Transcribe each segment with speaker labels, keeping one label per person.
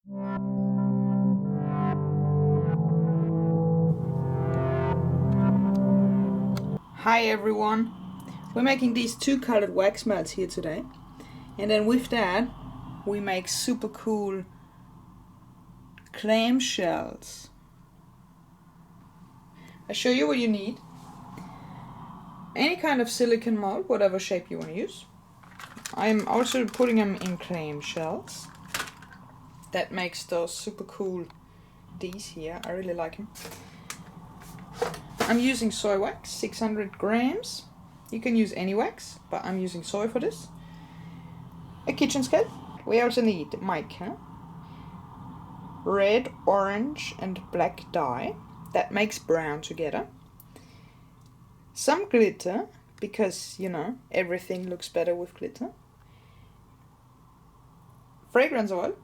Speaker 1: Hi everyone! We're making these 2 colored wax melts here today, and then with that we make super cool clamshells. I'll show you what you need. Any kind of silicone mold, whatever shape you want to use. I'm also putting them in clamshells. That makes those super cool, these here, I really like them. I'm using soy wax, 600 grams. You can use any wax, but I'm using soy for this. A kitchen scale. We also need mica, red, orange and black dye. That makes brown together. Some glitter, because, you know, everything looks better with glitter. Fragrance oil.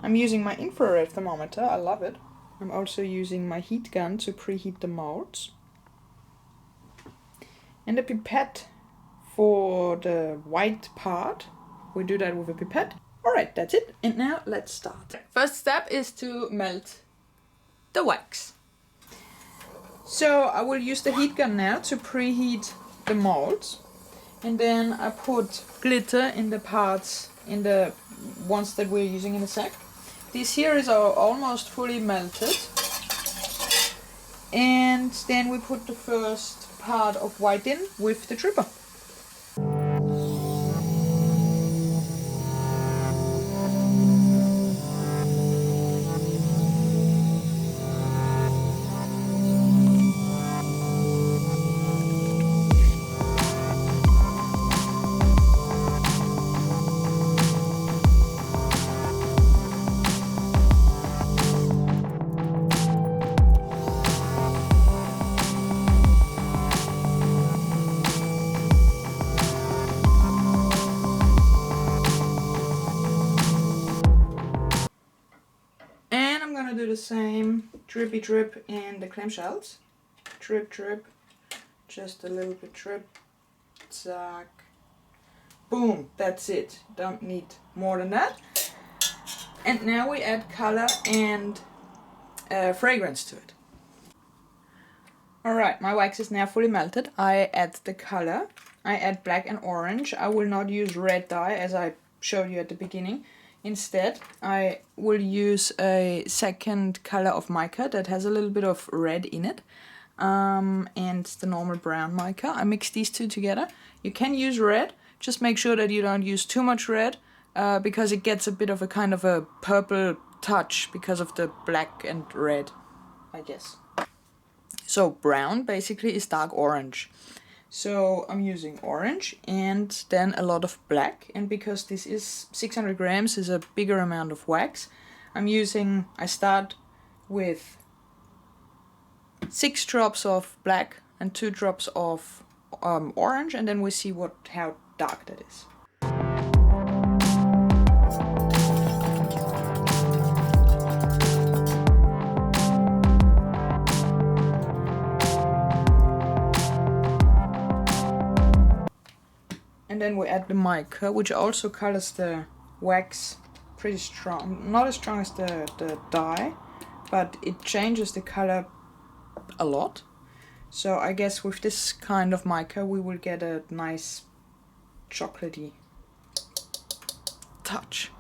Speaker 1: I'm using my infrared thermometer, I love it. I'm also using my heat gun to preheat the molds. And a pipette for the white part. We do that with a pipette. Alright, that's it. And now let's start. First step is to melt the wax. So I will use the heat gun now to preheat the molds. And then I put glitter in the parts, in the ones that we're using in a sec. This here is almost fully melted, and then we put the first part of white in with the tripper. Do the same drippy drip in the clamshells. Drip drip, just a little bit drip, zack, boom, that's it. Don't need more than that. And now we add color and fragrance to it. Alright, my wax is now fully melted. I add the color. I add black and orange. I will not use red dye as I showed you at the beginning. Instead, I will use a second color of mica that has a little bit of red in it, and the normal brown mica. I mix these two together. You can use red, just make sure that you don't use too much red, because it gets a bit of a kind of a purple touch because of the black and red, I guess. So brown basically is dark orange. So I'm using orange and then a lot of black, and because this is 600 grams is a bigger amount of wax, I start with 6 drops of black and 2 drops of orange, and then we see how dark that is. And then we add the mica, which also colors the wax pretty strong. Not as strong as the dye, but it changes the color a lot. So I guess with this kind of mica we will get a nice chocolatey touch.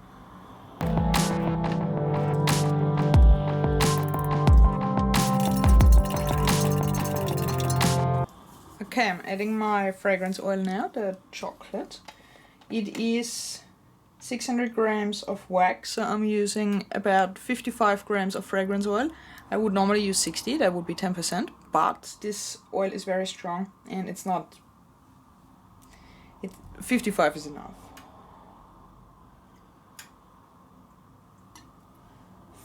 Speaker 1: Okay, I'm adding my fragrance oil now, the chocolate. It is 600 grams of wax, so I'm using about 55 grams of fragrance oil. I would normally use 60, that would be 10%, but this oil is very strong and it's not... 55 is enough.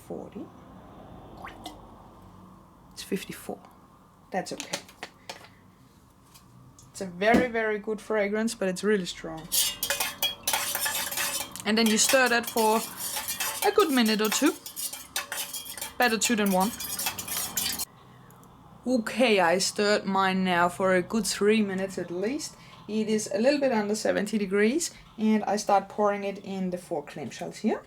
Speaker 1: 40. It's 54. That's okay. It's a very, very good fragrance, but it's really strong. And then you stir that for a good minute or two. Better 2 than 1. Okay, I stirred mine now for a good 3 minutes at least. It is a little bit under 70 degrees, and I start pouring it in the 4 clamshells here.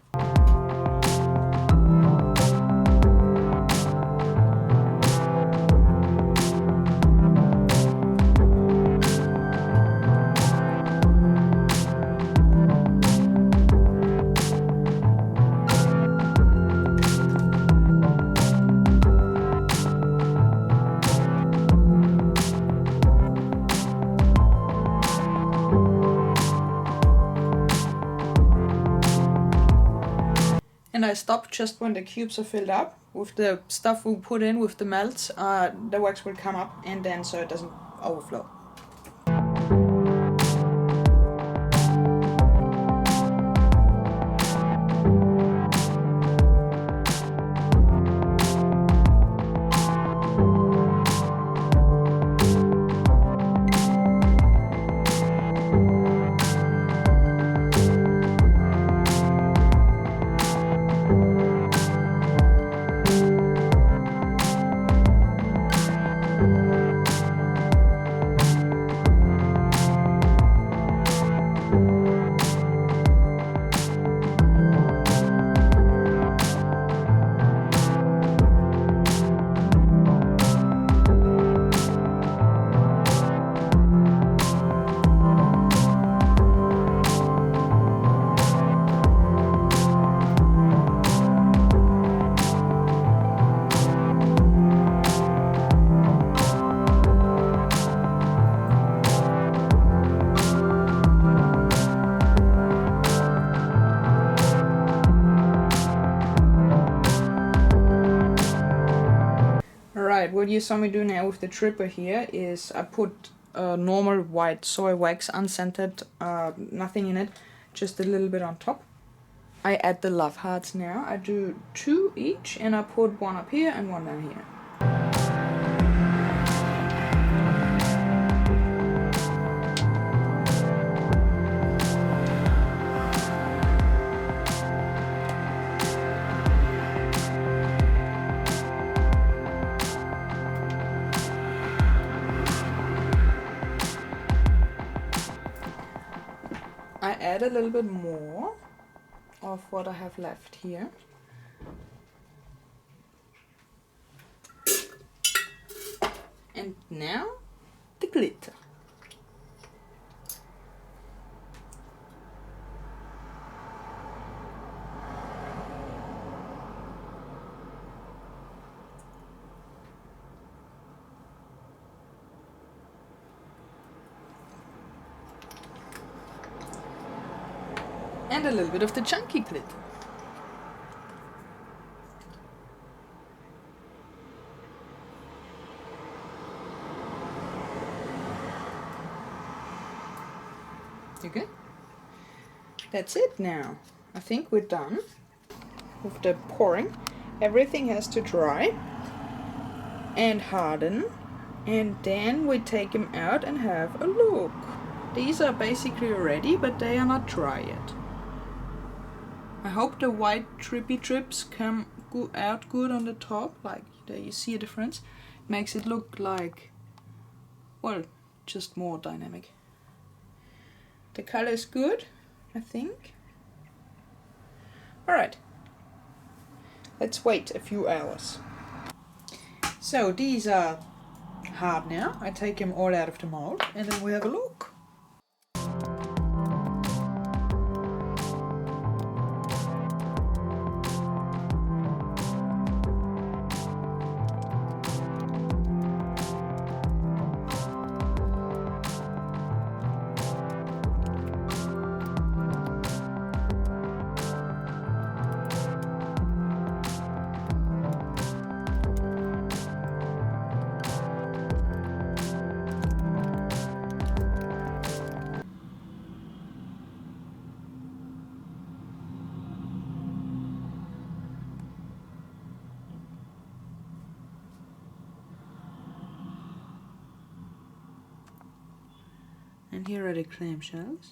Speaker 1: And I stop just when the cubes are filled up. With the stuff we put in with the melts, the wax will come up, and then so it doesn't overflow. Alright, what you saw me do now with the tripper here is I put normal white soy wax, unscented, nothing in it, just a little bit on top. I add the love hearts now. I do 2 each, and I put 1 up here and 1 down here. I add a little bit more of what I have left here. And now the glitter. And a little bit of the chunky glitter. Okay, that's it now. I think we're done with the pouring. Everything has to dry and harden, and then we take them out and have a look. These are basically ready, but they are not dry yet. I hope the white trippy trips come out good on the top, like there you see a difference. Makes it look like, well, just more dynamic. The color is good, I think. Alright, let's wait a few hours. So these are hard now. I take them all out of the mold and then we have a look. And here are the clamshells.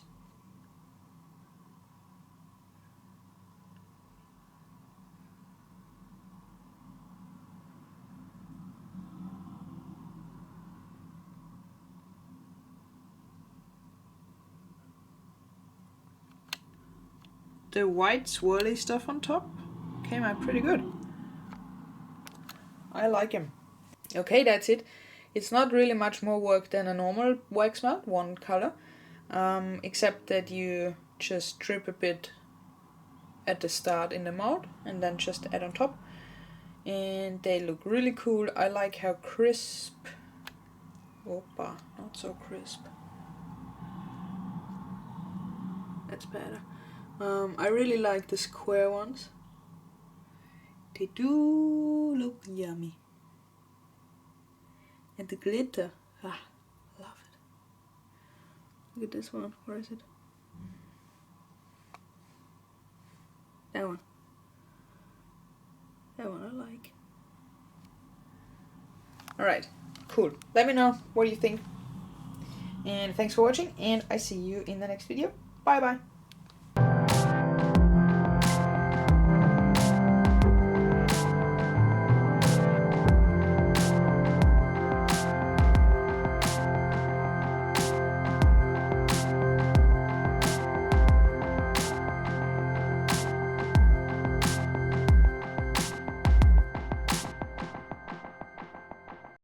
Speaker 1: the white swirly stuff on top came out pretty good. I like him. Okay, that's it. It's not really much more work than a normal wax melt, one color, except that you just drip a bit at the start in the mold and then just add on top. And they look really cool. I like how crisp. Opa, not so crisp. That's better. I really like the square ones. They do look yummy. And the glitter. Ah, love it. Look at this one. Where is it? That one. That one I like. Alright, cool. Let me know what you think. And thanks for watching, and I see you in the next video. Bye bye.